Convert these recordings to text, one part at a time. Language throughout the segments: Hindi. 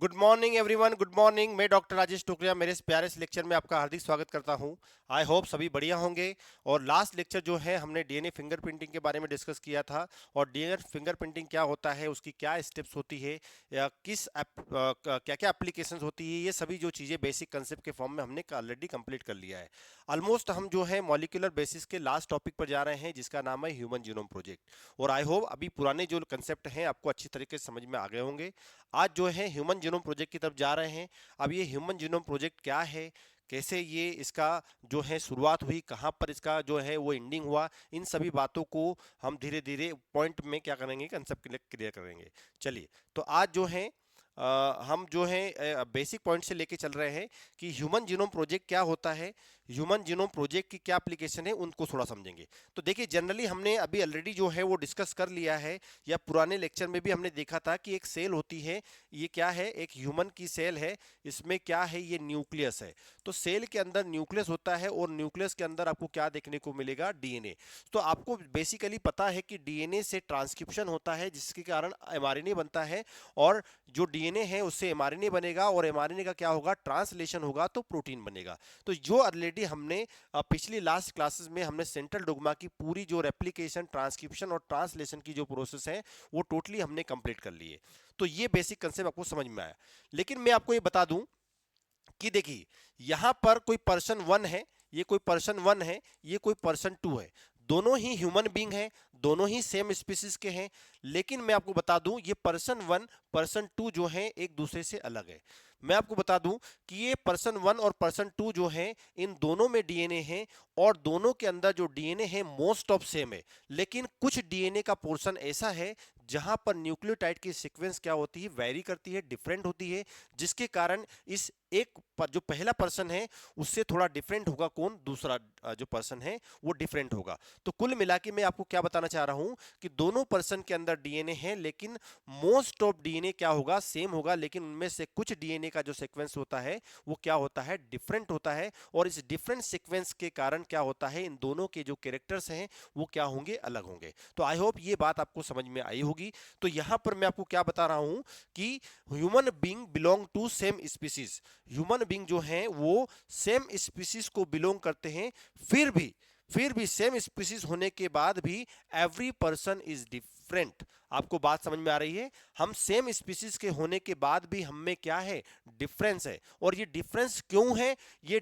Good morning everyone, good morning. मैं डॉक्टर राजेश टोकरिया मेरे इस प्यारे से लेक्चर में आपका हार्दिक स्वागत करता हूं। आई होप सभी बढ़िया होंगे। और लास्ट लेक्चर जो है हमने डीएनए फिंगरप्रिंटिंग के बारे में डिस्कस किया था। और डीएनए फिंगरप्रिंटिंग क्या होता है, उसकी क्या स्टेप्स होती है, या किस क्या क्या एप्लीकेशंस होती है, ये सभी जो चीज़ें बेसिक कंसेप्ट के फॉर्म में हमने ऑलरेडी कंप्लीट कर लिया है। ऑलमोस्ट हम जो है मॉलिक्यूलर बेसिस के लास्ट टॉपिक पर जा रहे हैं, जिसका नाम है ह्यूमन जीनोम प्रोजेक्ट। और आई होप अभी पुराने जो कंसेप्ट हैं आपको अच्छी तरीके से समझ में आ गए होंगे। आज जो है ह्यूमन जीनोम प्रोजेक्ट की तरफ जा रहे हैं। अब ये ह्यूमन जीनोम प्रोजेक्ट क्या है, कैसे ये इसका जो है शुरुआत हुई, कहाँ पर इसका जो है वो एंडिंग हुआ, इन सभी बातों को हम धीरे धीरे पॉइंट में क्या करेंगे, कंसेप्ट क्लियर करेंगे। चलिए, तो आज जो है हम जो है बेसिक पॉइंट से लेके चल रहे हैं कि ह्यूमन जीनोम प्रोजेक्ट क्या होता है, ह्यूमन जीनोम प्रोजेक्ट की क्या एप्लीकेशन है, उनको थोड़ा समझेंगे। तो देखिए, जनरली हमने अभी ऑलरेडी जो है वो डिस्कस कर लिया है, या पुराने लेक्चर में भी हमने देखा था कि एक सेल होती है। ये क्या है, एक ह्यूमन की सेल है। इसमें क्या है, ये न्यूक्लियस है। तो सेल के अंदर न्यूक्लियस होता है, और न्यूक्लियस के अंदर आपको क्या देखने को मिलेगा, डीएनए। तो आपको बेसिकली पता है कि डीएनए से ट्रांसक्रिप्शन होता है, जिसके कारण एमआरएनए बनता है। और जो डीएनए है उससे एमआरएनए बनेगा, और एमआरएनए का क्या होगा, ट्रांसलेशन होगा तो प्रोटीन बनेगा। तो जो ऑलरेडी हमने पिछली लास्ट क्लासेस में हमने सेंट्रल डोग्मा की पूरी जो रेप्लिकेशन, ट्रांसक्रिप्शन और ट्रांसलेशन की जो प्रोसेस है, वो टोटली हमने कंप्लीट कर ली है। तो ये बेसिक कंसेप्ट आपको समझ में आया। लेकिन मैं आपको ये बता दूं कि देखिए, यहां पर कोई पर्सन वन है, ये कोई पर्सन वन है, ये कोई पर्सन टू है। दोनों ही ह्यूमन बींग हैं, दोनों ही सेम स्पीसीज के हैं। लेकिन मैं आपको बता दूं, ये पर्सन वन पर्सन टू जो है एक दूसरे से अलग है। मैं आपको बता दूं कि ये पर्सन वन और पर्सन टू जो है, इन दोनों में डीएनए है। और दोनों के अंदर जो डीएनए है मोस्ट ऑफ सेम है। लेकिन कुछ डीएनए का पोर्शन ऐसा है जहां पर न्यूक्लियोटाइड की सीक्वेंस क्या होती है, वेरी करती है, डिफरेंट होती है। जिसके कारण इस एक पर जो पहला पर्सन है उससे थोड़ा डिफरेंट होगा, कौन, दूसरा जो पर्सन है वो डिफरेंट होगा। तो कुल मिला के मैं आपको क्या बताना चाह रहा हूं कि दोनों पर्सन के अंदर डीएनए है, लेकिन मोस्ट ऑफ डीएनए क्या होगा, सेम होगा। लेकिन उनमें से कुछ डीएनए का जो सीक्वेंस होता है वो क्या होता है, डिफरेंट होता है। और इस डिफरेंट सीक्वेंस के कारण क्या होता है, इन दोनों के जो कैरेक्टर्स हैं वो क्या होंगे, अलग होंगे। तो आई होप ये बात आपको समझ में आई होगी। तो यहां पर मैं आपको क्या बता रहा हूं कि human being belong to same species. Human being जो हैं वो सेम स्पीसीज को बिलोंग करते हैं। फिर भी सेम स्पीसीज होने के बाद भी एवरी पर्सन इज डिफरेंट। आपको बात समझ में आ रही है? हम सेम स्पीसीज के होने के बाद भी हम में क्या है, डिफरेंस है। और ये डिफरेंस क्यों है, ये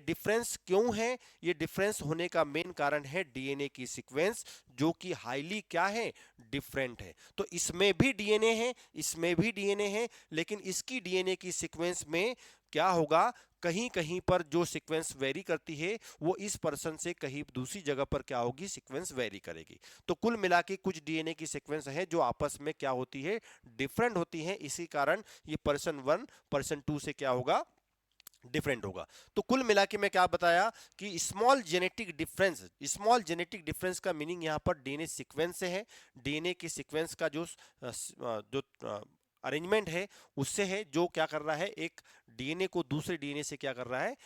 डिफरेंस होने का मेन कारण है डीएनए की सीक्वेंस, जो कि हाईली क्या है, डिफरेंट है। तो इसमें भी डीएनए है, इसमें भी डीएनए है, लेकिन इसकी डीएनए की सीक्वेंस में क्या होगा, कहीं कहीं पर जो सीक्वेंस वेरी करती है वो इस पर्सन से कहीं दूसरी जगह पर क्या होगी, सीक्वेंस वेरी करेगी। तो कुल मिला के कुछ डीएनए की सीक्वेंस है जो आपस में क्या होती है, डिफरेंट होती है। इसी कारण ये पर्सन वन पर्सन टू से क्या होगा, डिफरेंट होगा। तो कुल मिला के मैं क्या बताया कि स्मॉल जेनेटिक डिफरेंस का मीनिंग यहां पर डीएनए सीक्वेंस से है। डीएनए के सीक्वेंस का जो अरेंजमेंट है उससे है, जो क्या कर रहा है, एक डीएनए को दूसरे डीएनए से क्या कर रहा है,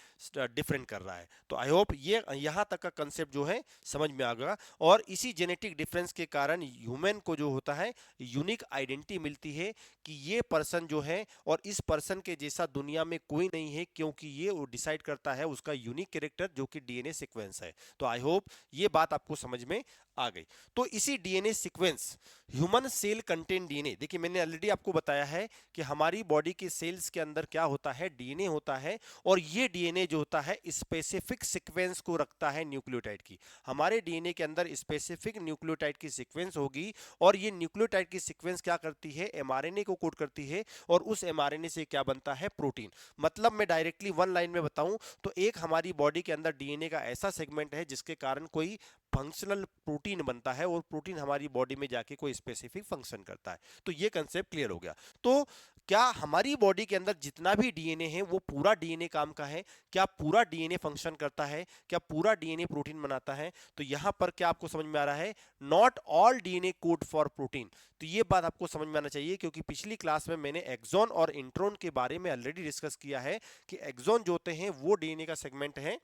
डिफरेंट कर रहा है। तो आई होप ये यहां तक का कंसेप्ट जो है समझ में आ गया। और इसी जेनेटिक डिफरेंस के कारण ह्यूमन को जो होता है, यूनिक आइडेंटिटी मिलती है कि ये पर्सन जो है, और इस पर्सन के जैसा दुनिया में कोई नहीं है, क्योंकि ये वो डिसाइड करता है उसका यूनिक कैरेक्टर, जो कि डीएनए सीक्वेंस है। तो आई होप ये बात आपको समझ में आ गई। तो इसी DNA sequence, human cell contain DNA. देखिए, मैंने ऑलरेडी आपको बताया है कि हमारी बॉडी के सेल्स के अंदर क्या होता है, डीएनए होता है। और ये डीएनए जो होता है स्पेसिफिक सीक्वेंस को रखता है न्यूक्लियोटाइड की। हमारे डीएनए के अंदर स्पेसिफिक न्यूक्लियोटाइड की सीक्वेंस होगी, और ये न्यूक्लियोटाइड की सीक्वेंस क्या करती है, एमआरएनए को कोड करती है। और उस एमआरएनए से क्या बनता है, प्रोटीन। मतलब मैं डायरेक्टली वन लाइन में बताऊं तो एक हमारी बॉडी के अंदर डीएनए का ऐसा सेगमेंट है जिसके कारण कोई फंक्शनल प्रोटीन बनता है, और प्रोटीन हमारी बॉडी में जाके कोई स्पेसिफिक फंक्शन करता है। तो ये कंसेप्ट क्लियर हो गया। तो क्या हमारी बॉडी के अंदर जितना भी डीएनए है वो पूरा डीएनए काम का है? क्या पूरा डीएनए फंक्शन करता है? क्या पूरा डीएनए प्रोटीन बनाता है? तो यहां पर क्या आपको समझ में आ रहा है, not all DNA code for protein. तो ये बात आपको समझ में आना चाहिए, क्योंकि पिछली क्लास में मैंने एक्सॉन और इंट्रोन के बारे में ऑलरेडी डिस्कस किया है कि एक्सॉन जो होते हैं वो डीएनए का सेगमेंट है,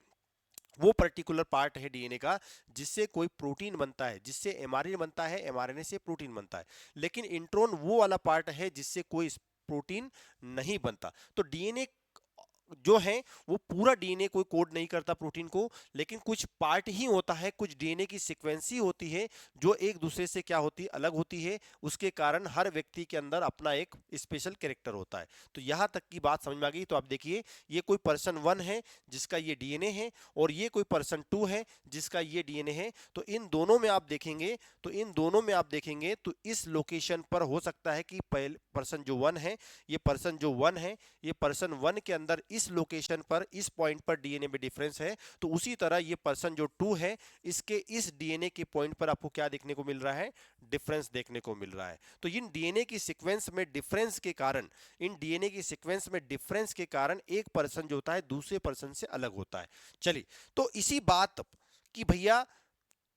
वो पर्टिकुलर पार्ट है डीएनए का जिससे कोई प्रोटीन बनता है, जिससे एमआरएनए बनता है, एमआरएनए से प्रोटीन बनता है। लेकिन इंट्रोन वो वाला पार्ट है जिससे कोई प्रोटीन नहीं बनता। तो डीएनए जो है वो पूरा डीएनए कोई कोड नहीं करता प्रोटीन को, लेकिन कुछ पार्ट ही होता है, कुछ डीएनए की सीक्वेंस ही होती है जो एक दूसरे से क्या होती है, अलग होती है। उसके कारण हर व्यक्ति के अंदर अपना एक स्पेशल कैरेक्टर होता है। तो यहां तक की बात समझ में आ गई। तो आप देखिए, ये कोई पर्सन 1 है जिसका ये डीएनए है, और ये कोई पर्सन 2 है जिसका ये डीएनए है। तो इन दोनों में आप देखेंगे, तो इस लोकेशन पर हो सकता है कि पहले पर्सन जो 1 है, ये पर्सन जो 1 है, ये पर्सन 1 के अंदर इस लोकेशन पर, इस पॉइंट पर डीएनए में डिफरेंस है। तो उसी तरह ये पर्सन जो 2 है, इसके इस डीएनए के पॉइंट पर आपको क्या देखने को मिल रहा है, डिफरेंस देखने को मिल रहा है। तो इन डीएनए की सीक्वेंस में डिफरेंस के कारण, एक पर्सन जो होता है दूसरे पर्सन से अलग होता है। चलिए, तो इसी बात कि भैया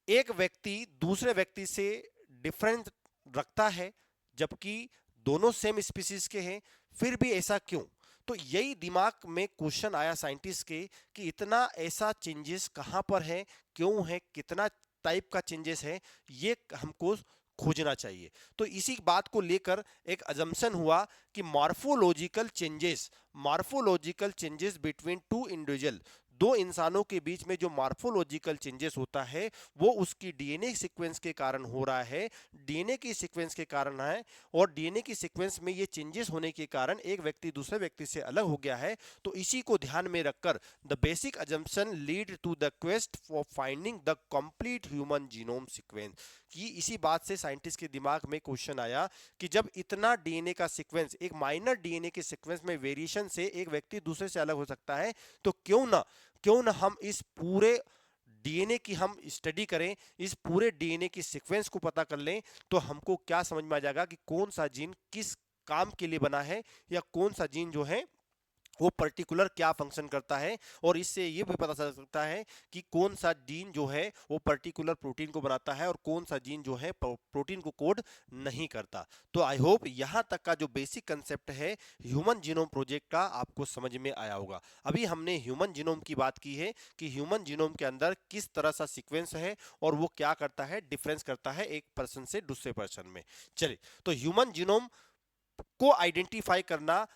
एक व्यक्ति दूसरे व्यक्ति से डिफरेंट रखता है जबकि दोनों सेम स्पीसीज के हैं, फिर भी ऐसा क्यों? तो यही दिमाग में क्वेश्चन आया साइंटिस्ट के कि इतना ऐसा चेंजेस कहां पर है, क्यों है, कितना टाइप का चेंजेस है, ये हमको खोजना चाहिए। तो इसी बात को लेकर एक अजम्पशन हुआ कि morphological changes between two individual, दो इंसानों के बीच में जो मार्फोलॉजिकल चेंजेस होता है वो उसकी डीएनए सीक्वेंस के कारण हो रहा है, डीएनए की सीक्वेंस के कारण है। और डीएनए की सीक्वेंस में ये चेंजेस होने के कारण एक व्यक्ति दूसरे व्यक्ति से अलग हो गया है। तो इसी को ध्यान में रखकर the basic assumption lead to the quest for finding the complete human genome sequence. कि इसी बात से साइंटिस्ट के दिमाग में क्वेश्चन आया कि जब इतना डीएनए का सीक्वेंस, एक माइनर डीएनए के सीक्वेंस में वेरिएशन से एक व्यक्ति दूसरे से अलग हो सकता है, तो क्यों ना हम इस पूरे डीएनए की हम स्टडी करें, इस पूरे डीएनए की सीक्वेंस को पता कर लें। तो हमको क्या समझ में आ जाएगा कि कौन सा जीन किस काम के लिए बना है, या कौन सा जीन जो है वो पर्टिकुलर क्या फंक्शन करता है। और इससे ये भी पता चल सकता है कि कौन सा जीन जो है वो पर्टिकुलर प्रोटीन को बनाता है और कौन सा जीन जो है प्रोटीन को कोड नहीं करता। तो आई होप यहां तक का जो बेसिक कंसेप्ट है ह्यूमन जीनोम प्रोजेक्ट का आपको समझ में आया होगा। अभी हमने ह्यूमन जीनोम की बात की है कि ह्यूमन जीनोम के अंदर किस तरह सा सीक्वेंस है और वो क्या करता है, डिफरेंस करता है एक पर्सन से दूसरे पर्सन में। चलिए, तो ह्यूमन जीनोम को आइडेंटिफाई करना,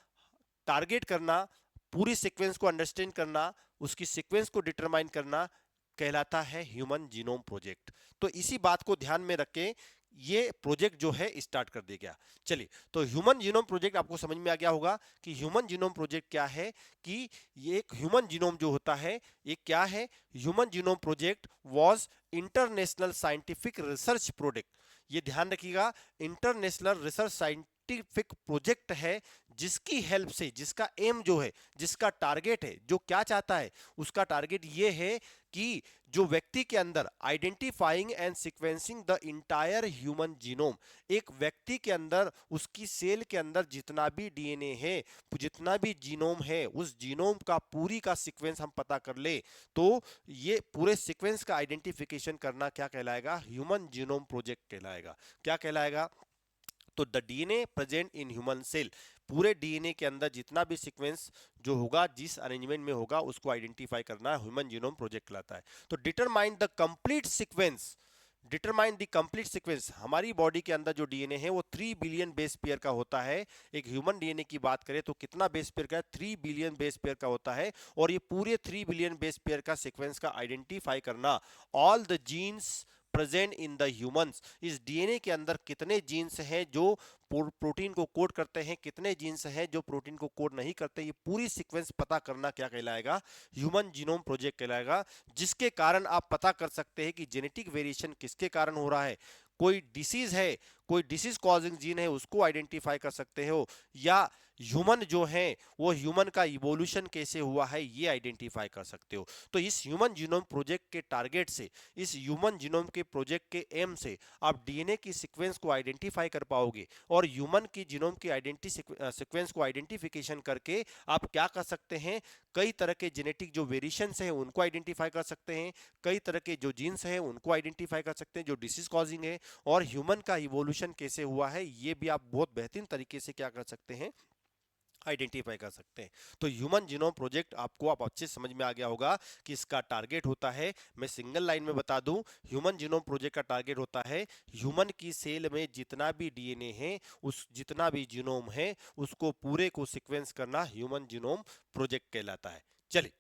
टारगेट करना, पूरी सीक्वेंस को अंडरस्टैंड करना, उसकी सीक्वेंस को डिटरमाइन करना कहलाता है ह्यूमन जीनोम प्रोजेक्ट। तो इसी बात को ध्यान में रख के ये प्रोजेक्ट जो है स्टार्ट कर दिया गया। चलिए, तो ह्यूमन जीनोम प्रोजेक्ट आपको समझ में आ गया होगा कि ह्यूमन जीनोम प्रोजेक्ट क्या है, कि ये एक ह्यूमन जीनोम जो होता है ये क्या है। Human genome project was international scientific research project. ये ध्यान रखिएगा, इंटरनेशनल रिसर्च साइंटिफिक प्रोजेक्ट है जिसकी हेल्प से, जिसका एम जो है, जिसका टारगेट है, जो क्या चाहता है, उसका टारगेट ये है कि जो व्यक्ति के अंदर identifying and sequencing the entire human genome, एक व्यक्ति के अंदर, उसकी सेल के अंदर जितना भी डीएनए है, जितना भी जीनोम है, उस जीनोम का पूरी का सीक्वेंस हम पता कर ले, तो ये पूरे सीक्वेंस का आइडेंटिफिकेशन करना क्या कहलाएगा, ह्यूमन जीनोम प्रोजेक्ट कहलाएगा। क्या कहलाएगा? तो the DNA present in human cell, पूरे डीएनए के अंदर जितना भी सीक्वेंस जो होगा, जिस अरेंजमेंट में होगा, उसको आइडेंटिफाई करना ह्यूमन जीनोम प्रोजेक्ट कहलाता है। तो डिटरमाइन द कंप्लीट सीक्वेंस, हमारी बॉडी के अंदर जो डीएनए है वो 3 बिलियन बेस पेयर का होता है। एक ह्यूमन डीएनए की बात करें तो कितना बेस पेयर का है, 3 बिलियन बेस पेयर का होता है। और ये पूरे 3 बिलियन बेस पेयर का सीक्वेंस का आइडेंटिफाई करना, all the genes present in the humans, इस डीएनए के अंदर कितने जीन्स हैं जो प्रोटीन को कोड करते हैं, कितने जीन्स हैं जो प्रोटीन को कोड नहीं करते, ये पूरी सीक्वेंस पता करना क्या कहलाएगा, ह्यूमन जीनोम प्रोजेक्ट कहलाएगा। जिसके कारण आप पता कर सकते हैं कि जेनेटिक वेरिएशन किसके कारण हो रहा है, कोई डिसीज है, कोई डिसीज कॉजिंग जीन है, उसको आइडेंटिफाई कर सकते हो, या ह्यूमन जो है वो ह्यूमन का इवोल्यूशन कैसे हुआ है ये आइडेंटिफाई कर सकते हो। तो इस ह्यूमन जीनोम प्रोजेक्ट के टारगेट से, इस ह्यूमन जीनोम के प्रोजेक्ट के एम से आप डीएनए की सीक्वेंस को आइडेंटिफाई कर पाओगे, और ह्यूमन की जीनोम की सीक्वेंस को आइडेंटिफिकेशन करके आप क्या कर सकते हैं, कई तरह के जेनेटिक जो वेरिएशंस हैं उनको आइडेंटिफाई कर सकते हैं, कई तरह के जो जीन्स हैं उनको आइडेंटिफाई कर सकते हैं जो डिसीज कॉजिंग है, और ह्यूमन का इवोल्यूशन कैसे हुआ है ये भी आप बहुत बेहतरीन तरीके से क्या कर सकते हैं, आइडेंटिफाई कर सकते हैं। तो ह्यूमन जीनोम प्रोजेक्ट आपको आप अच्छे से समझ में आ गया होगा कि इसका टारगेट होता है, मैं सिंगल लाइन में बता दूं, ह्यूमन जीनोम प्रोजेक्ट का टारगेट होता है ह्यूमन की सेल में जितना भी डीएनए है, उस जितना भी जीनोम है, उसको पूरे को सीक्वेंस करना ह्यूमन जीनोम प्रोजेक्ट कहलाता है। चलिए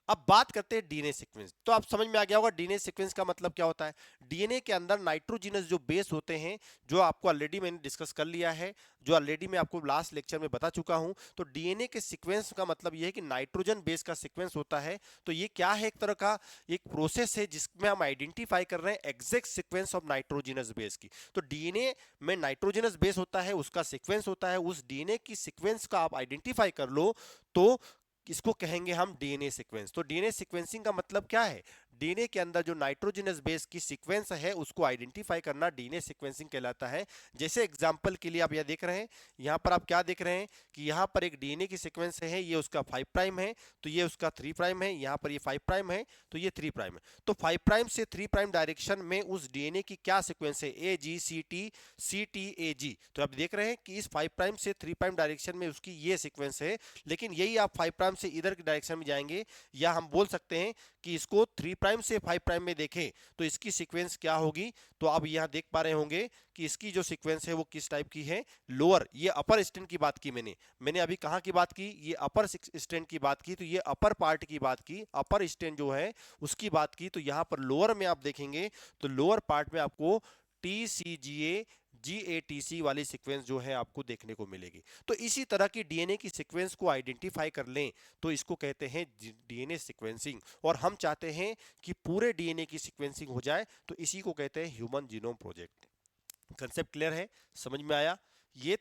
अब बात करते हैं डीएनए सीक्वेंस। तो आप समझ में आ गया होगा डीएनए सीक्वेंस का मतलब क्या होता है। डीएनए के अंदर नाइट्रोजिनस जो बेस होते हैं, जो आपको ऑलरेडी मैंने डिस्कस कर लिया है, जो ऑलरेडी मैं आपको लास्ट लेक्चर में बता चुका हूं। तो डीएनए के सीक्वेंस का मतलब यह है कि नाइट्रोजन बेस का सीक्वेंस होता है। तो ये क्या है, एक तरह का एक प्रोसेस है जिसमें हम आइडेंटिफाई कर रहे हैं exact sequence of nitrogenous base की। तो डीएनए में नाइट्रोजिनस बेस होता है, उसका सीक्वेंस होता है, उस डीएनए की सीक्वेंस का आप आइडेंटिफाई कर लो तो इसको कहेंगे हम डीएनए सीक्वेंस। तो डीएनए सीक्वेंसिंग का मतलब क्या है, डीएनए के अंदर जो नाइट्रोजनस बेस की सीक्वेंस है उसको आइडेंटिफाई करना डीएनए सीक्वेंसिंग कहलाता है। जैसे एग्जांपल के लिए आप यह देख रहे हैं, यहां पर आप क्या देख रहे हैं कि यहां पर एक डीएनए की सीक्वेंस है, ये उसका 5 प्राइम है, तो ये उसका 3 प्राइम है, यहां पर ये 5 प्राइम है, तो ये 3 प्राइम है। तो 5 प्राइम से 3 प्राइम डायरेक्शन में उस डीएनए की क्या सीक्वेंस है, ए जी C T C T A जी। तो आप देख रहे हैं कि इस 5 प्राइम से 3 प्राइम डायरेक्शन में उसकी ये सीक्वेंस है। लेकिन यही आप 5 प्राइम से इधर की डायरेक्शन में जाएंगे, या हम बोल सकते हैं कि इसको 3 प्राइम से 5 प्राइम में देखें तो इसकी सीक्वेंस क्या होगी। तो आप यहां देख पा रहे होंगे कि इसकी जो सीक्वेंस है वो किस टाइप की है, लोअर, ये अपर स्टैंड की बात की मैंने अभी कहां की बात की, ये अपर स्टैंड की बात की, तो ये अपर पार्ट की बात की, अपर स्टैंड जो है उसकी बात की। तो यहां पर लोअर में आप देखेंगे तो लोअर पार्ट में आपको TCGA GATC वाली सीक्वेंस जो है आपको देखने को मिलेगी। तो इसी तरह की डीएनए की सीक्वेंस को आइडेंटिफाई कर लें तो इसको कहते हैं डीएनए सीक्वेंसिंग। और हम चाहते हैं कि पूरे डीएनए की सीक्वेंसिंग हो जाए, तो इसी को कहते हैं human genome project. Concept clear है, समझ में आया। ये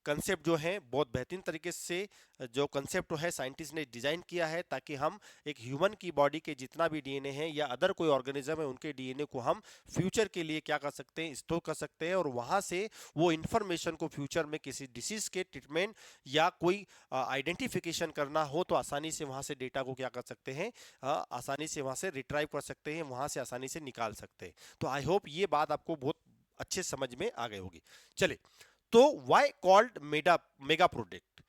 कंसेप्ट जो है बहुत बेहतरीन तरीके से जो कंसेप्ट है साइंटिस्ट ने डिजाइन किया है, ताकि हम एक ह्यूमन की बॉडी के जितना भी डीएनए है या अदर कोई ऑर्गेनिज्म है उनके डीएनए को हम फ्यूचर के लिए क्या कर सकते हैं, स्टोर कर सकते हैं, और वहां से वो इंफॉर्मेशन को फ्यूचर में किसी डिसीज के ट्रीटमेंट या कोई आइडेंटिफिकेशन करना हो तो आसानी से वहां से डेटा को क्या कर सकते हैं, आसानी से वहां से रिट्राइव कर सकते हैं, वहां से आसानी से निकाल सकते हैं। तो आई होप ये बात आपको बहुत अच्छे समझ में आ गई होगी। चलिए, तो why called mega project,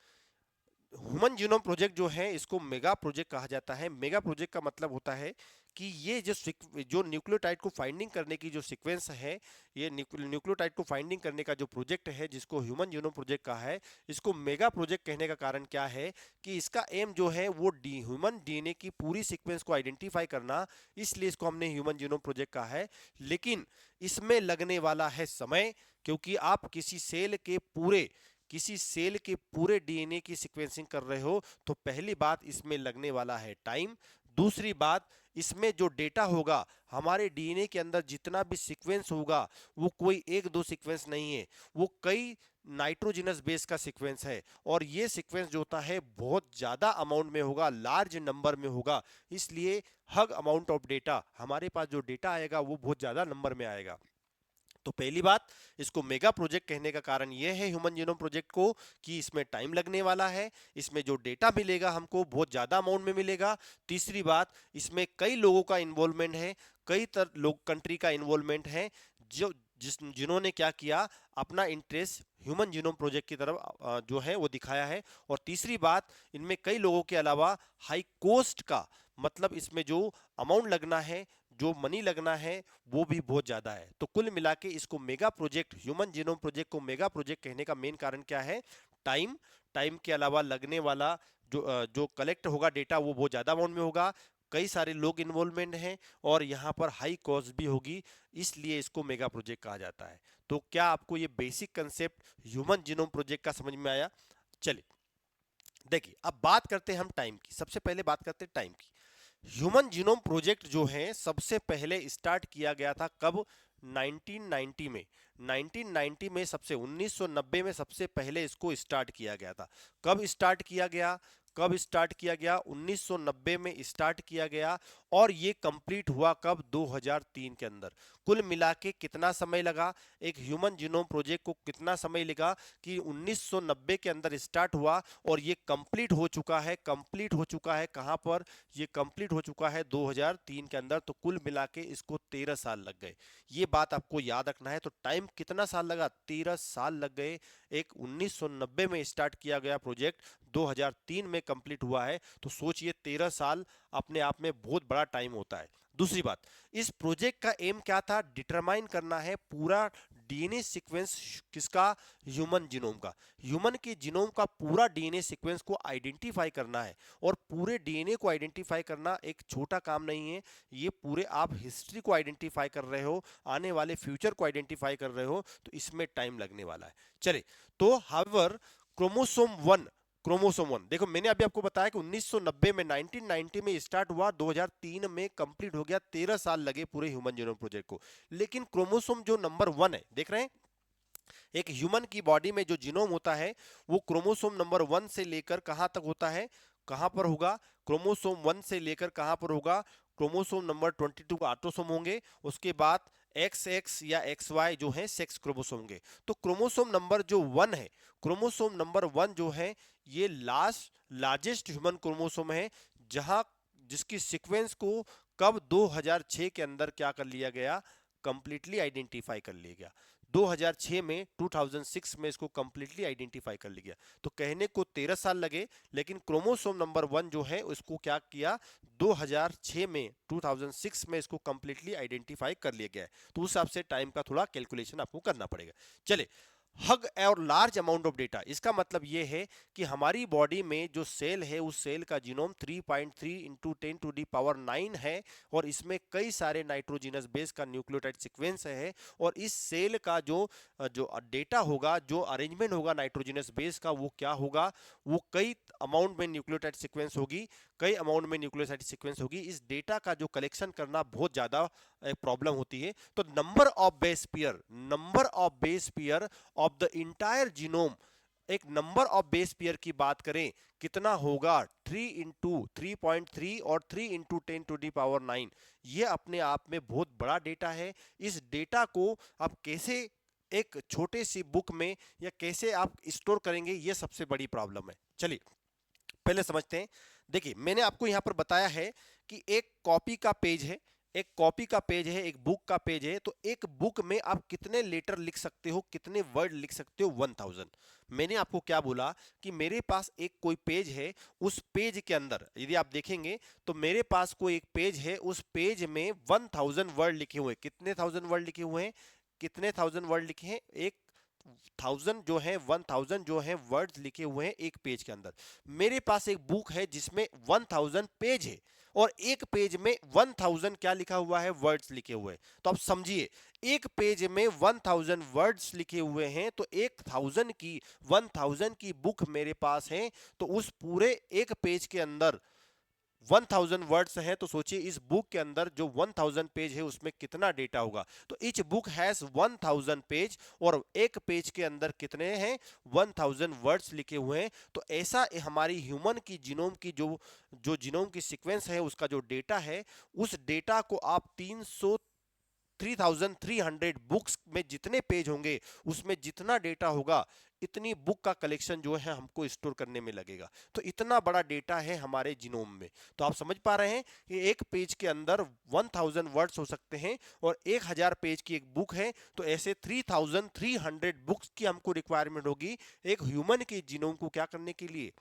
human genome project जो है इसको मेगा प्रोजेक्ट कहा जाता है। मेगा प्रोजेक्ट का मतलब होता है कि ये जो न्यूक्लियोटाइड को फाइंडिंग करने की जो सीक्वेंस है, ये न्यूक्लियोटाइड को फाइंडिंग करने का जो प्रोजेक्ट है जिसको ह्यूमन जीनोम प्रोजेक्ट कहा है, इसको मेगा प्रोजेक्ट कहने का कारण क्या है कि इसका एम जो है वो ह्यूमन डीएनए की पूरी सीक्वेंस को आइडेंटिफाई करना, इसलिए इसको हमने ह्यूमन जीनोम प्रोजेक्ट कहा है। लेकिन इसमें लगने वाला है समय, क्योंकि आप किसी सेल के पूरे डीएनए की सीक्वेंसिंग कर रहे हो, तो पहली बात इसमें लगने वाला है टाइम। दूसरी बात, इसमें जो डेटा होगा, हमारे डीएनए के अंदर जितना भी सीक्वेंस होगा वो कोई एक दो सीक्वेंस नहीं है, वो कई नाइट्रोजिनस बेस का सीक्वेंस है। और ये सीक्वेंस जो होता है बहुत ज्यादा अमाउंट में होगा, लार्ज नंबर में होगा, इसलिए हग अमाउंट ऑफ डेटा, हमारे पास जो डेटा आएगा वो बहुत ज्यादा नंबर में आएगा। तो पहली बात, इसको मेगा प्रोजेक्ट कहने का कारण यह है ह्यूमन जीनोम प्रोजेक्ट को, कि इसमें टाइम लगने वाला है, इसमें जो डेटा मिलेगा हमको बहुत ज्यादा अमाउंट में मिलेगा। तीसरी बात, इसमें कई लोगों का इन्वॉल्वमेंट है, कई लोग कंट्री का इन्वॉल्वमेंट है, जिन्होंने क्या किया, अपना इंटरेस्ट ह्यूमन जीनोम प्रोजेक्ट की तरफ जो है वो दिखाया है। और तीसरी बात, इनमें कई लोगों के अलावा हाई कॉस्ट का, मतलब इसमें जो अमाउंट लगना है, जो मनी लगना है, वो भी बहुत ज्यादा है। तो कुल मिला के इसको mega project, human genome project को मेगा प्रोजेक्ट कहने का मेन कारण क्या है, टाइम। टाइम के अलावा लगने वाला जो कलेक्ट होगा डेटा वो बहुत ज्यादा अमाउंट में होगा, कई सारे लोग इन्वॉल्वमेंट हैं, और यहाँ पर हाई कॉस्ट भी होगी, इसलिए इसको मेगा प्रोजेक्ट कहा जाता है। तो क्या आपको ये basic concept human genome project का समझ में आया। चलिए देखिए, अब बात करते हैं हम टाइम की। सबसे पहले बात करते हैं टाइम की। ह्यूमन जीनोम प्रोजेक्ट जो है सबसे पहले स्टार्ट किया गया था कब, 1990 में। 1990 में, सबसे 1990 में सबसे पहले इसको स्टार्ट किया गया था। कब स्टार्ट किया गया, 1990 में स्टार्ट किया गया, और ये कंप्लीट हुआ कब, 2003 के अंदर। कुल मिला के कितना समय लगा, एक ह्यूमन जीनोम प्रोजेक्ट को कितना समय लगा, कि 1990 के अंदर स्टार्ट हुआ और ये कंप्लीट हो चुका है। कहां पर, ये कंप्लीट हो चुका है 2003 के अंदर। तो कुल मिला के इसको 13 साल लग गए। ये बात आपको याद रखना है। तो टाइम कितना साल लगा, 13 साल लग गए। एक 1990 में स्टार्ट किया गया प्रोजेक्ट 2003 में कंप्लीट हुआ है, तो सोचिए 13 साल अपने आप में बहुत बड़ा टाइम होता है। दूसरी बात, इस प्रोजेक्ट का एम क्या था? डिटरमाइन करना है पूरा डीएनए सीक्वेंस किसका? ह्यूमन जीनोम का। ह्यूमन के जीनोम का पूरा डीएनए सीक्वेंस को आइडेंटिफाई करना है। और पूरे डीएनए को आइडेंटिफाई करना एक छोटा काम नहीं है, ये पूरे आप हिस्ट्री को आइडेंटिफाई कर रहे हो, आने वाले फ्यूचर को आइडेंटिफाई कर रहे हो, तो इसमें टाइम लगने वाला है। चले, तो हाउएवर क्रोमोसोम 1 देखो, मैंने अभी आपको बताया कि 1990 में 1990 में स्टार्ट हुआ, 2003 में कंप्लीट हो गया, 13 साल लगे पूरे ह्यूमन जीनोम प्रोजेक्ट को। लेकिन क्रोमोसोम जो नंबर 1 है, देख रहे हैं, एक ह्यूमन की बॉडी में जो जीनोम होता है वो क्रोमोसोम नंबर 1 से लेकर कहां तक होता है? कहां पर होगा? क्रोमोसोम 1 से लेकर कहां पर होगा? क्रोमोसोम नंबर 22 ऑटोसोम होंगे, उसके बाद XX या XY जो है सेक्स क्रोमोसोम होंगे। तो क्रोमोसोम नंबर जो 1 है, क्रोमोसोम नंबर 1 जो है, ये लार्जेस्ट ह्यूमन क्रोमोसोम है, जहां जिसकी सीक्वेंस को कब 2006 के अंदर क्या कर लिया गया? कंप्लीटली आइडेंटिफाई कर लिया गया। 2006 में 2006 में इसको कंप्लीटली आइडेंटिफाई कर लिया गया। तो कहने को 13 साल लगे, लेकिन क्रोमोसोम नंबर 1 जो है उसको क्या किया? 2006 में 2006 में इसको कंप्लीटली आइडेंटिफाई कर लिया गया है। तो उस हिसाब से टाइम का थोड़ा कैलकुलेशन आपको करना पड़ेगा। चले, हग और लार्ज अमाउंट ऑफ डेटा, इसका मतलब यह है कि हमारी बॉडी में जो सेल है उस सेल का जीनोम 3.3 इंटू 10⁹ है, और इसमें कई सारे नाइट्रोजिनस बेस का न्यूक्लियोटाइड सीक्वेंस है। और इस सेल का जो जो डेटा होगा, जो अरेंजमेंट होगा नाइट्रोजिनस बेस का, वो क्या होगा? वो कई अमाउंट में न्यूक्लियोटाइड सीक्वेंस होगी, कई अमाउंट में न्यूक्लियोटाइड सीक्वेंस होगी। इस डेटा का जो कलेक्शन करना बहुत ज्यादा प्रॉब्लम होती है। तो number of base pair of the entire genome, एक नंबर ऑफ बेस पेयर की बात करें, कितना होगा? 3 और 3 × 10⁹ ये अपने आप में बहुत बड़ा डेटा है। इस डेटा को आप कैसे एक छोटे सी बुक में या कैसे आप स्टोर करेंगे, ये सबसे बड़ी प्रॉब्लम है। चलिए पहले समझते हैं। देखिए, मैंने आपको यहां पर बताया है कि एक कॉपी का पेज है, एक कॉपी का पेज है, एक बुक का पेज है। तो एक बुक में आप कितने लेटर लिख सकते हो, कितने वर्ड लिख सकते हो? 1000। मैंने आपको क्या बोला कि मेरे पास एक कोई पेज है, उस पेज के अंदर यदि आप देखेंगे तो मेरे पास कोई एक पेज है, उस पेज में 1000 वर्ड लिखे हुए। कितने 1000 वर्ड लिखे हुए हैं? कितने 1000 वर्ड लिखे हैं? एक 1000 जो है वर्ड्स लिखे हुए हैं एक पेज के अंदर। मेरे पास एक बुक है जिसमें 1000 पेज है, और एक पेज में 1000 क्या लिखा हुआ है? वर्ड्स लिखे हुए हैं। तो आप समझिए, एक पेज में 1000 वर्ड्स लिखे हुए हैं, तो 1000 की बुक मेरे पास है। तो उस पूरे एक पेज के अंदर 1000 वर्ड्स हैं, तो सोचिए इस बुक के अंदर जो 1000 पेज है उसमें कितना डेटा होगा। तो ईच बुक हैज 1000 पेज, और एक पेज के अंदर कितने हैं? 1000 वर्ड्स लिखे हुए हैं। तो ऐसा हमारी ह्यूमन की जीनोम की जो जो जीनोम की सीक्वेंस है, उसका जो डेटा है, उस डेटा को आप 3300 बुक्स में जितने पेज होंगे, उसमें जितना डेटा होगा, इतनी बुक का कलेक्शन जो है हमको स्टोर करने में लगेगा। तो इतना बड़ा डेटा है हमारे जीनोम में। तो आप समझ पा रहे हैं कि एक पेज के अंदर 1000 वर्ड्स हो सकते हैं, और 1000 पेज की एक बुक है, तो ऐसे 3300 बुक्स की हमको रिक्वायरमेंट होगी एक ह्यूमन के जीनोम को क्या करने के लिए?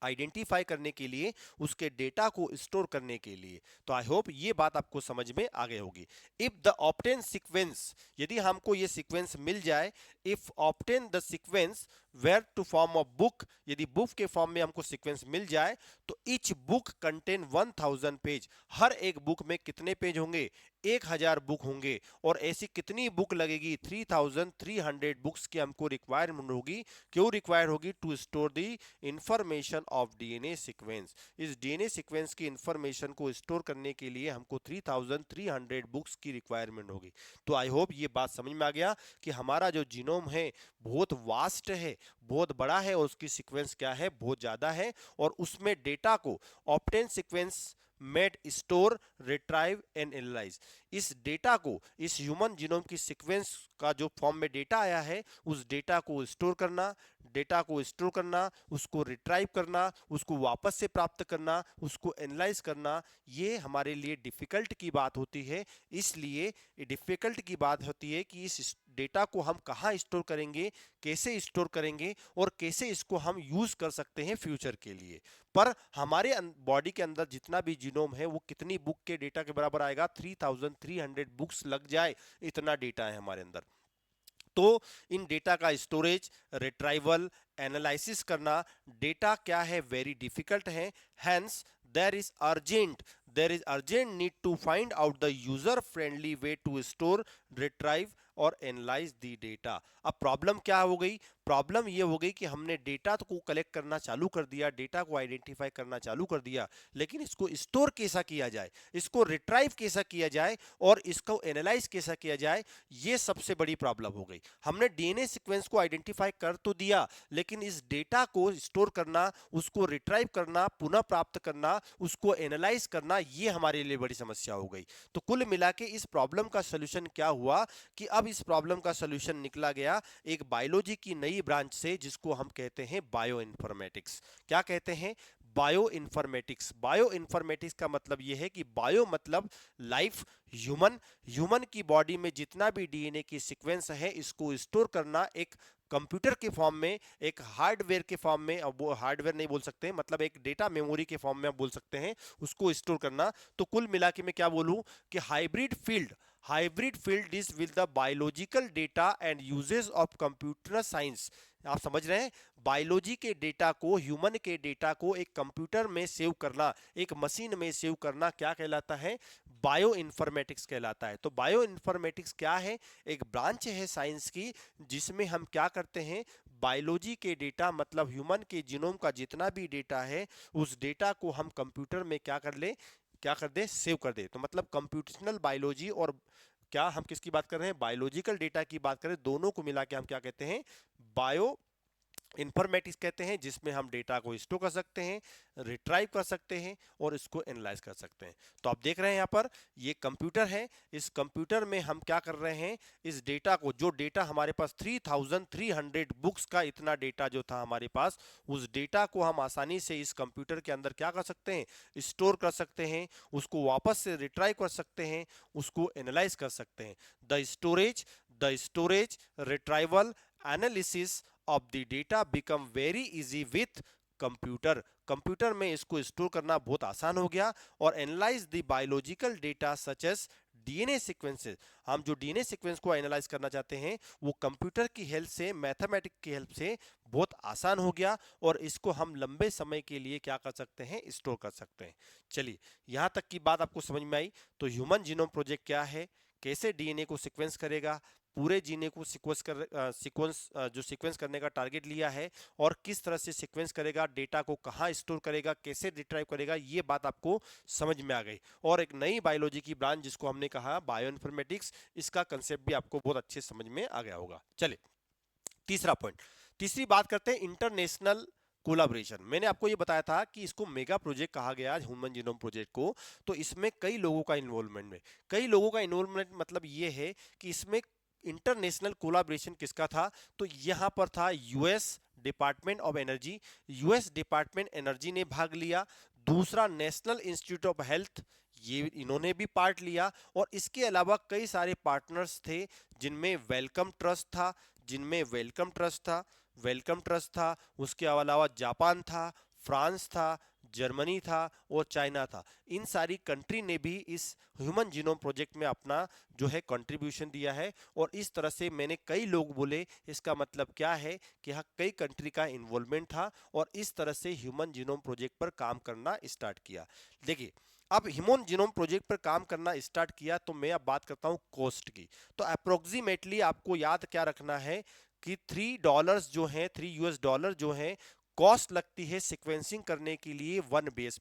आइडेंटिफाई करने के लिए, उसके डेटा को स्टोर करने के लिए। तो आई होप ये बात आपको समझ में आ गई होगी। इफ द ऑब्टेन सीक्वेंस, यदि हमको ये सीक्वेंस मिल जाए, if obtain the sequence were to form a book, यदि बुक के फॉर्म में हमको सीक्वेंस मिल जाए, तो ईच बुक कंटेन 1000 पेज, हर एक बुक में कितने पेज होंगे? 1000 बुक होंगे। और ऐसी कितनी बुक लगेगी? 3300 बुक्स की हमको रिक्वायरमेंट होगी। क्यों रिक्वायर होगी? To store the information of DNA sequence. इस डीएनए सीक्वेंस की इंफॉर्मेशन को स्टोर करने के लिए हमको 3300 बुक्स की रिक्वायरमेंट होगी। तो आई होप ये बात समझ में आ गया कि हमारा जो जीनोम है बहुत वास्ट है, बहुत बड़ा है, और उसकी सीक्वेंस क्या है? बहुत ज्यादा है। और उसमें डेटा को obtain sequence made store retrieve and analyse, इस डेटा को, इस ह्यूमन जीनोम की सीक्वेंस का जो फॉर्म में डेटा आया है, उस डेटा को स्टोर करना, उसको रिट्राइव करना, उसको वापस से प्राप्त करना, उसको एनालाइज करना, ये हमारे लिए डिफिकल्ट की बात होती है। इसलिए डिफिकल्ट की बात होती है कि इस डेटा को हम कहाँ स्टोर करेंगे, कैसे स्टोर करेंगे और कैसे इसको हम यूज कर सकते हैं फ्यूचर के लिए। पर हमारे बॉडी के अंदर जितना भी जीनोम है वो कितनी बुक के डेटा के बराबर आएगा, 3300 बुक्स लग जाए, इतना डेटा है हमारे अंदर। तो इन डेटा का स्टोरेज, रिट्राइवल, एनालिसिस करना, डेटा क्या है, वेरी डिफिकल्ट है। Hence there is urgent need to find out the user friendly way to store, retrieve और एनालाइज दी डेटा। अब प्रॉब्लम क्या हो गई, प्रॉब्लम ये हो गई कि हमने डेटा को कलेक्ट करना चालू कर दिया, डेटा को आइडेंटिफाई करना चालू कर दिया, लेकिन इसको स्टोर कैसा किया जाए, इसको रिट्राइव कैसा किया जाए और इसको एनालाइज कैसा किया जाए, ये सबसे बड़ी प्रॉब्लम हो गई। हमने डीएनए सीक्वेंस को आइडेंटिफाई कर तो दिया, लेकिन इस डेटा को स्टोर करना, उसको रिट्राइव करना, पुनः प्राप्त करना, उसको एनालाइज करना, ये हमारे लिए बड़ी समस्या हो गई। तो कुल मिला के इस प्रॉब्लम का सोल्यूशन क्या हुआ कि अब इस प्रॉब्लम का सोल्यूशन निकला गया एक बायोलॉजी की नई ब्रांच से, जिसको हम कहते हैं बायो इन्फॉर्मेटिक्स। क्या कहते हैं, बायो इन्फॉर्मेटिक्स। बायो इन्फॉर्मेटिक्स का मतलब यह है कि बायो मतलब लाइफ, ह्यूमन, ह्यूमन की बॉडी में जितना भी डीएनए की सीक्वेंस है इसको स्टोर करना एक कंप्यूटर के फॉर्म में, एक हार्डवेयर के फॉर्म में, अब वो हार्डवेयर नहीं बोल सकते, मतलब एक डेटा मेमोरी के फॉर्म में आप बोल सकते हैं, उसको स्टोर करना। तो कुल मिला के मैं क्या बोलूं कि hybrid field is with the biological data and uses of computer science. आप समझ रहे हैं, बायोलॉजी के डेटा को, ह्यूमन के डेटा को एक कंप्यूटर में सेव करना, एक मशीन में सेव करना क्या कहलाता है, बायो इन्फॉर्मेटिक्स कहलाता है। तो बायो इन्फॉर्मेटिक्स क्या है, एक ब्रांच है साइंस की जिसमें हम क्या करते हैं, बायोलॉजी के डेटा मतलब ह्यूमन के जीनोम का जितना भी डेटा है उस डेटा को हम कंप्यूटर में क्या कर दे, सेव कर दे। तो मतलब कंप्यूटेशनल बायोलॉजी और क्या हम किसकी बात कर रहे हैं, बायोलॉजिकल डेटा की बात करें, दोनों को मिला के हम क्या कहते हैं, बायो इन्फॉर्मेटिक्स कहते हैं, जिसमें हम डेटा को स्टोर कर सकते हैं, रिट्राइव कर सकते हैं और इसको एनालाइज कर सकते हैं। तो आप देख रहे हैं यहाँ पर ये कंप्यूटर है, इस कंप्यूटर में हम क्या कर रहे हैं, इस डेटा को, जो डेटा हमारे पास 3300 बुक्स का इतना डेटा जो था हमारे पास, उस डेटा को हम आसानी से इस कंप्यूटर के अंदर क्या कर सकते हैं, स्टोर कर सकते हैं, उसको वापस से रिट्राइव कर सकते हैं, उसको एनालाइज कर सकते हैं। The storage retrieval analysis of the data become very easy with computer में इसको स्टोर करना बहुत आसान हो गया। और analyse the biological data such as DNA sequences, हम जो डीएनए सीक्वेंस को एनालाइज करना चाहते हैं वो कंप्यूटर की हेल्प से, मैथमेटिक्स की हेल्प से बहुत आसान हो गया और इसको हम लंबे समय के लिए क्या कर सकते हैं, स्टोर कर सकते हैं। चलिए, यहां तक की बात आपको समझ में आई। तो ह्यूमन जीनोम प्रोजेक्ट क्या है, कैसे डीएनए को सीक्वेंस करेगा, पूरे जीने को सीक्वेंस करने का टारगेट लिया है और किस तरह से सीक्वेंस करेगा, डेटा को कहां स्टोर करेगा, कैसे रिट्राइव करेगा, ये बात आपको समझ में आ गई। और एक नई बायोलॉजी की ब्रांच जिसको हमने कहा बायो इन्फॉर्मेटिक्स, इसका कंसेप्ट भी आपको बहुत अच्छे समझ में आ गया होगा। चलिए, तीसरा पॉइंट, तीसरी बात करते हैं इंटरनेशनल कोलाब्रेशन। मैंने आपको ये बताया था कि इसको मेगा प्रोजेक्ट कहा गया ह्यूमन जीनोम प्रोजेक्ट को। तो इसमें कई लोगों का इन्वॉल्वमेंट है, कई लोगों का इन्वॉल्वमेंट मतलब ये है कि इसमें इंटरनेशनल कोलाब्रेशन किसका था, तो यहां पर था US department of energy, US department energy ने भाग लिया। दूसरा नेशनल इंस्टीट्यूट ऑफ हेल्थ, ये इन्होंने भी पार्ट लिया। और इसके अलावा कई सारे पार्टनर्स थे जिनमें वेलकम ट्रस्ट था, उसके अलावा जापान था, फ्रांस था, जर्मनी था और चाइना था। इन सारी कंट्री ने भी इस ह्यूमन जीनोम प्रोजेक्ट में अपना जो है कंट्रीब्यूशन दिया है। और इस तरह से मैंने कई लोग बोले, इसका मतलब क्या है कि यहाँ कई कंट्री का इन्वॉल्वमेंट था और इस तरह से ह्यूमन जीनोम प्रोजेक्ट पर काम करना स्टार्ट किया। देखिए, अब ह्यूमन जीनोम प्रोजेक्ट पर काम करना स्टार्ट किया तो मैं अब बात करता हूं कॉस्ट की। तो अप्रोक्सीमेटली आपको याद क्या रखना है कि $3 जो है, $3 जो है, कॉस्ट लगती है सीक्वेंसिंग करने के लिए वन बेस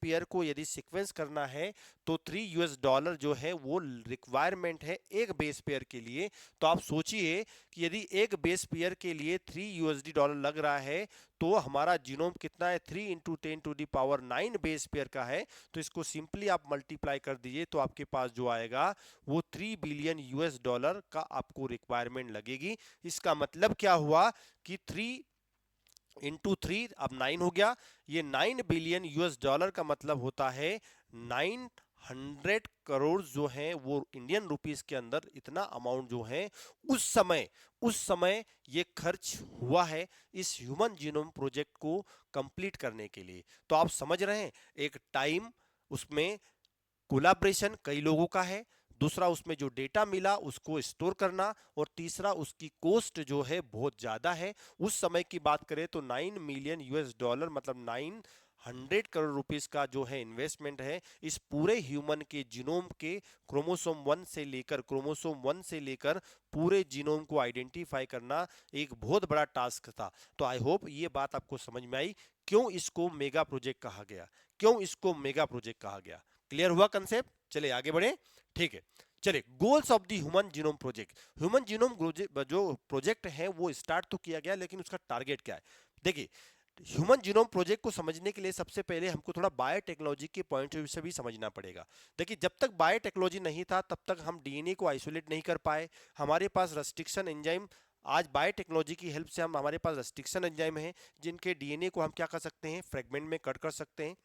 पेयर को यदि सीक्वेंस करना है तो $3 जो है वो रिक्वायरमेंट है एक बेस पेयर के लिए। तो आप सोचिए कि यदि एक बेस पेयर के लिए $3 लग रहा है तो हमारा जीनोम कितना है, 3 × 10⁹ बेस पेयर का है। तो इसको सिंपली आप मल्टीप्लाई कर दीजिए तो आपके पास जो आएगा वो $3 बिलियन का आपको रिक्वायरमेंट लगेगी। इसका मतलब क्या हुआ कि 3 × 3 अब 9 हो गया, ये $9 बिलियन का मतलब होता है 100 करोड़ जो है वो इंडियन रुपीस के अंदर इतना अमाउंट जो है उस समय ये खर्च हुआ है इस ह्यूमन जीनोम प्रोजेक्ट को कंप्लीट करने के लिए। तो आप समझ रहे हैं, एक टाइम, उसमें कोलाब्रेशन कई लोगों का है, दूसरा उसमें जो डेटा मिला उसको स्टोर करना, और तीसरा उसकी कॉस्ट जो है बहुत ज्यादा है। उस समय की बात करें तो 9 मिलियन US डॉलर, मतलब 900 करोड़ रुपीस का जो है इन्वेस्टमेंट है इस पूरे ह्यूमन के जीनोम के क्रोमोसोम 1 से लेकर पूरे जीनोम को आइडेंटिफाई करना एक बहुत बड़ा टास्क था। तो आई होप ये बात आपको समझ में आई, क्यों इसको मेगा प्रोजेक्ट कहा गया, क्यों इसको मेगा प्रोजेक्ट कहा गया। क्लियर हुआ कंसेप्ट? चलिए आगे बढ़े। ठीक है, चलिए goals of the human genome project. Human genome जो प्रोजेक्ट है वो स्टार्ट तो किया गया, लेकिन उसका टारगेट क्या है? देखिए, ह्यूमन जीनोम प्रोजेक्ट को समझने के लिए सबसे पहले हमको थोड़ा बायोटेक्नोलॉजी के पॉइंट ऑफ व्यू से भी समझना पड़ेगा। देखिए, जब तक बायोटेक्नोलॉजी नहीं था तब तक हम डीएनए को आइसोलेट नहीं कर पाए। हमारे पास रेस्ट्रिक्शन एंजाइम, आज बायोटेक्नोलॉजी की हेल्प से हमारे पास रेस्ट्रिक्शन एंजाइम है जिनके डीएनए को हम क्या कर सकते हैं, फ्रेगमेंट में कट कर सकते हैं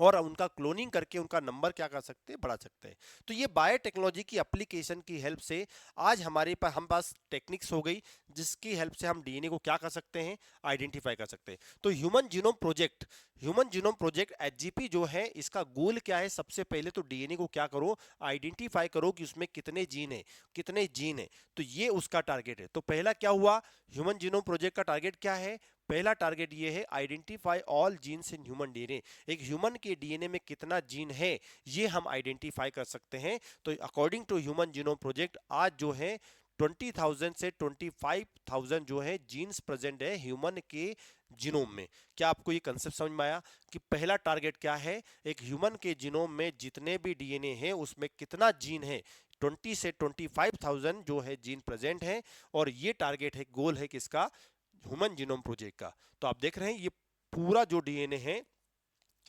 और उनका क्लोनिंग करके उनका नंबर क्या कर सकते हैं, बढ़ा सकते हैं। तो ये बायोटेक्नोलॉजी की एप्लीकेशन की हेल्प से आज हमारे पास टेक्निक्स हो गई जिसकी हेल्प से हम डीएनए को क्या कर सकते हैं, आइडेंटिफाई कर सकते हैं। तो ह्यूमन जीनोम प्रोजेक्ट एचजीपी जो है, इसका गोल क्या है? सबसे पहले तो डीएनए को क्या करो, आइडेंटिफाई करो कि उसमें कितने जीन है। तो ये उसका टारगेट है। तो पहला क्या हुआ, ह्यूमन जीनोम प्रोजेक्ट का टारगेट क्या है? पहला टारगेट ये है, identify all genes in human DNA. एक ह्यूमन के डीएनए में कितना जीन है ये हम आइडेंटिफाई कर सकते हैं। तो according to human genome project आज जो है 20,000 से 25,000 जो है जीन्स प्रेजेंट है ह्यूमन के जीनोम में। क्या आपको ये कंसेप्ट समझ में आया कि पहला टारगेट क्या है? एक ह्यूमन के जीनोम में जितने भी डीएनए हैं उसमें कितना जीन है, 20 से 25,000 जो है जीन प्रेजेंट है। और ये टारगेट है, गोल है किसका? ह्यूमन जीनोम प्रोजेक्ट का। तो आप देख रहे हैं ये पूरा जो डीएनए है,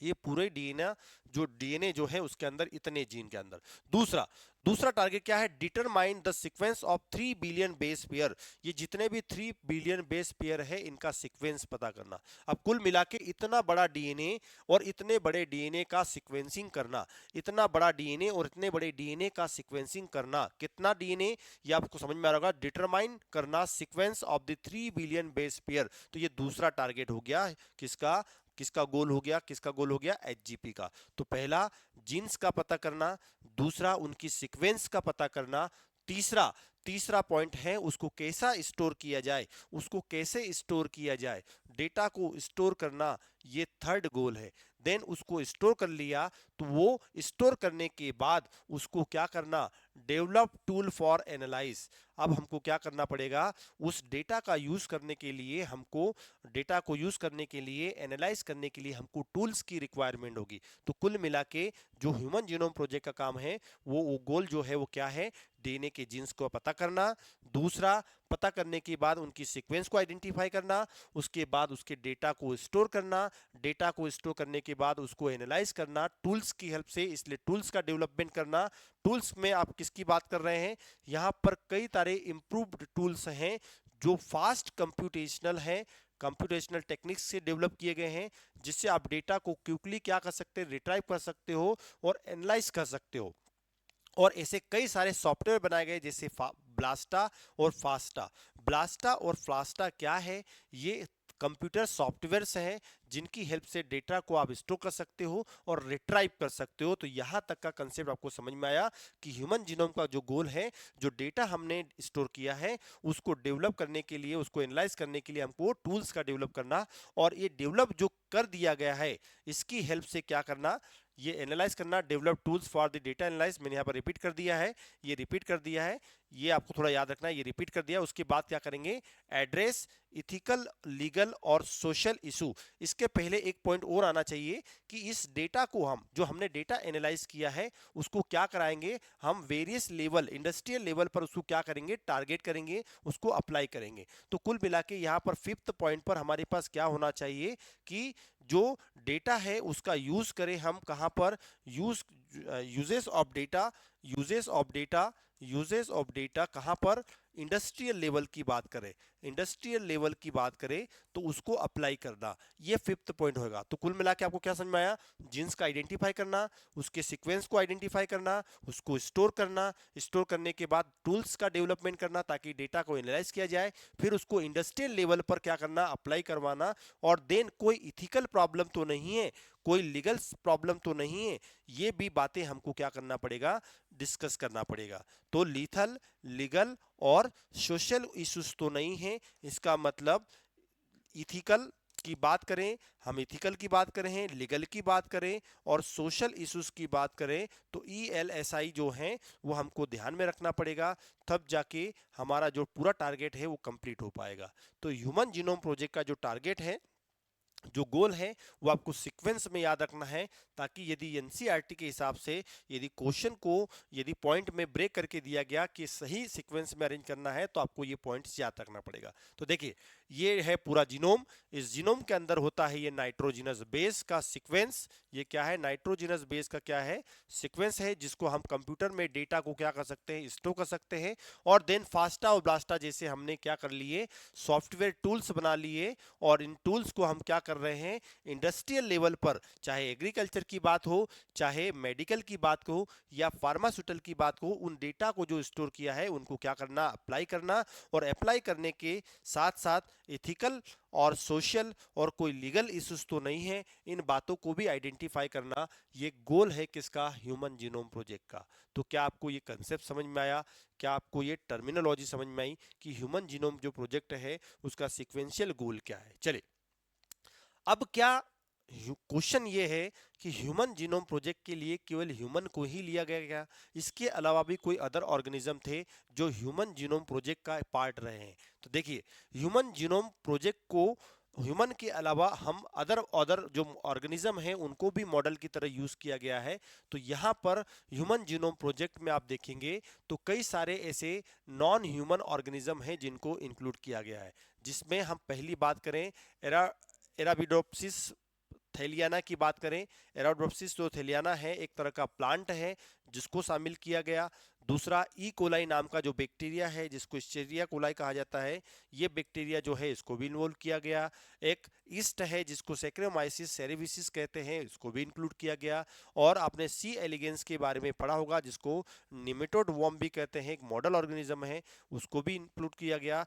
ये पूरे डीएनए जो है उसके अंदर इतने जीन के अंदर। दूसरा दूसरा टारगेट क्या है? Determine the sequence of 3 billion base pair. ये जितने भी 3 बिलियन बेस पेयर है इनका सीक्वेंस पता करना। अब कुल मिला के इतना बड़ा डीएनए और इतने बड़े डीएनए का सीक्वेंसिंग करना, इतना बड़ा डीएनए और इतने बड़े डीएनए का सीक्वेंसिंग करना, कितना डीएनए ये आपको समझ में आ रहा होगा, डिटरमाइन करना sequence of the 3 billion base pair. तो ये दूसरा टारगेट हो गया किसका, किसका गोल हो गया, किसका गोल हो गया? एचजीपी का। तो पहला जीन्स का पता करना, दूसरा उनकी सीक्वेंस का पता करना, तीसरा तीसरा पॉइंट है उसको कैसा स्टोर किया जाए, उसको कैसे स्टोर किया जाए, डेटा को स्टोर करना, ये थर्ड गोल है। देन उसको स्टोर कर लिया तो वो स्टोर करने के बाद उसको क्या करना, डेवलप टूल फॉर एनालाइज। अब हमको क्या करना पड़ेगा, उस डेटा का यूज करने के लिए हमको, डेटा को यूज करने के लिए, एनालाइज करने के लिए हमको टूल्स की रिक्वायरमेंट होगी। तो कुल मिला के जो ह्यूमन जीनोम प्रोजेक्ट का काम है वो गोल जो है वो क्या है, डीएनए के जीन्स को पता करना, दूसरा पता करने के बाद उनकी सीक्वेंस को आइडेंटिफाई करना, उसके बाद उसके डेटा को स्टोर करना, डेटा को स्टोर करने के बाद उसको एनालाइज करना टूल्स की हेल्प से, इसलिए टूल्स का डेवलपमेंट करना। टूल्स में आप किसकी बात कर रहे हैं? यहाँ पर कई सारे इंप्रूव्ड टूल्स हैं जो फास्ट कंप्यूटेशनल है, कंप्यूटेशनल टेक्निक्स से डेवलप किए गए हैं, जिससे आप डेटा को क्विकली क्या कर सकते हैं, रिट्राइव कर सकते हो और एनालाइज कर सकते हो। और ऐसे कई सारे सॉफ्टवेयर बनाए गए जैसे ब्लास्टा और फास्टा। ब्लास्टा और फास्टा क्या है? ये कंप्यूटर सॉफ्टवेयर्स हैं जिनकी हेल्प से डेटा को आप स्टोर कर सकते हो और रिट्राइव कर सकते हो। तो यहाँ तक का कंसेप्ट आपको समझ में आया कि ह्यूमन जीनोम का जो गोल है, जो डेटा हमने स्टोर किया है उसको डेवलप करने के लिए, उसको एनालाइज करने के लिए हमको टूल्स का डेवलप करना, और ये डेवलप जो कर दिया गया है इसकी हेल्प से क्या करना, ये एनालाइज करना, develop tools for the data analyse. मैंने यहाँ पर रिपीट कर दिया है, ये रिपीट कर दिया है, ये आपको थोड़ा याद रखना है, ये रिपीट कर दिया। उसके बाद क्या करेंगे, एड्रेस इथिकल, लीगल और सोशल इशू। इसके पहले एक पॉइंट और आना चाहिए कि इस डेटा को हम, जो हमने डेटा एनालाइज किया है उसको क्या कराएंगे, हम वेरियस लेवल, इंडस्ट्रियल लेवल पर उसको क्या करेंगे, टारगेट करेंगे, उसको अप्लाई करेंगे। तो कुल मिला के यहाँ पर फिफ्थ पॉइंट पर हमारे पास क्या होना चाहिए कि जो डेटा है उसका यूज करें हम कहां पर, uses of data, uses of data कहां पर, इंडस्ट्रियल लेवल की बात करें, इंडस्ट्रियल लेवल की बात करें तो उसको अप्लाई करना, ये फिफ्थ पॉइंट होगा। तो कुल मिला के आपको क्या समझ में आया? जीन्स का आइडेंटिफाई करना, उसके सीक्वेंस को आइडेंटिफाई करना, उसको स्टोर करना, स्टोर करने के बाद टूल्स का डेवलपमेंट करना ताकि डेटा को एनालाइज किया जाए, फिर उसको इंडस्ट्रियल लेवल पर क्या करना, अप्लाई करवाना, और देन कोई इथिकल प्रॉब्लम तो नहीं है, कोई लीगल प्रॉब्लम तो नहीं है, ये भी बातें हमको क्या करना पड़ेगा, डिस्कस करना पड़ेगा। तो लीथल, लीगल और सोशल इश्यूज तो नहीं है, इसका मतलब इथिकल की बात करें, हम इथिकल की बात करें, लीगल की बात करें और सोशल इश्यूज की बात करें तो ELSI जो है वो हमको ध्यान में रखना पड़ेगा, तब जाके हमारा जो पूरा टारगेट है वो कंप्लीट हो पाएगा। तो ह्यूमन जीनोम प्रोजेक्ट का जो टारगेट है, जो गोल है, वो आपको सीक्वेंस में याद रखना है, ताकि यदि एनसीईआरटी के हिसाब से यदि क्वेश्चन को यदि पॉइंट में ब्रेक करके दिया गया कि सही सीक्वेंस में अरेंज करना है तो आपको ये पॉइंट्स याद रखना पड़ेगा। तो देखिए ये है पूरा जीनोम, इस जीनोम के अंदर होता है ये नाइट्रोजिनस बेस का सीक्वेंस। ये क्या है? नाइट्रोजिनस बेस का क्या है? सीक्वेंस है, जिसको हम कंप्यूटर में डेटा को क्या कर सकते हैं, स्टोर कर सकते हैं। और देन फास्टा और ब्लास्टा जैसे हमने क्या कर लिए, सॉफ्टवेयर टूल्स बना लिए, और इन टूल्स को हम क्या कर रहे हैं, इंडस्ट्रियल लेवल पर, चाहे एग्रीकल्चर की बात हो, चाहे मेडिकल की बात हो या फार्मास्यूटिकल की बात हो, उन डेटा को जो स्टोर किया है उनको क्या करना, अप्लाई करना, और अप्लाई करने के साथ साथ एथिकल और सोशल और कोई लीगल इश्यूज तो नहीं है, इन बातों को भी आइडेंटिफाई करना, ये गोल है किसका, ह्यूमन जीनोम प्रोजेक्ट का। तो क्या आपको ये कंसेप्ट समझ में आया? क्या आपको ये टर्मिनोलॉजी समझ में आई कि ह्यूमन जीनोम जो प्रोजेक्ट है उसका सीक्वेंशियल गोल क्या है? चलिए, अब क्या क्वेश्चन ये है कि ह्यूमन जीनोम प्रोजेक्ट के लिए केवल ह्यूमन को ही लिया गया क्या? इसके अलावा भी कोई अदर ऑर्गेनिज्म थे जो ह्यूमन जीनोम प्रोजेक्ट का पार्ट रहे हैं? तो देखिए, ह्यूमन जीनोम प्रोजेक्ट को ह्यूमन के अलावा हम अदर अदर जो ऑर्गेनिज्म हैं उनको भी मॉडल की तरह यूज किया गया है। तो यहाँ पर ह्यूमन जीनोम प्रोजेक्ट में आप देखेंगे तो कई सारे ऐसे नॉन ह्यूमन ऑर्गेनिज्म हैं जिनको इंक्लूड किया गया है, जिसमें हम पहली बात करें एराबिडोप्सिस थैलियाना की बात करें। एराबिडोप्सिस जो थैलियाना है एक तरह का प्लांट है जिसको शामिल किया गया। दूसरा ई कोलाई नाम का जो बैक्टीरिया है जिसको एस्चेरिया कोलाई कहा जाता है, ये बैक्टीरिया जो है इसको भी इन्वॉल्व किया गया। एक ईस्ट है जिसको सैक्रोमाइसिस सेरेविसिस कहते हैं, इसको भी इंक्लूड किया गया। और आपने सी एलिगेंस के बारे में पढ़ा होगा जिसको निमेटोड वॉर्म भी कहते हैं, एक मॉडल ऑर्गेनिज्म है, उसको भी इंक्लूड किया गया।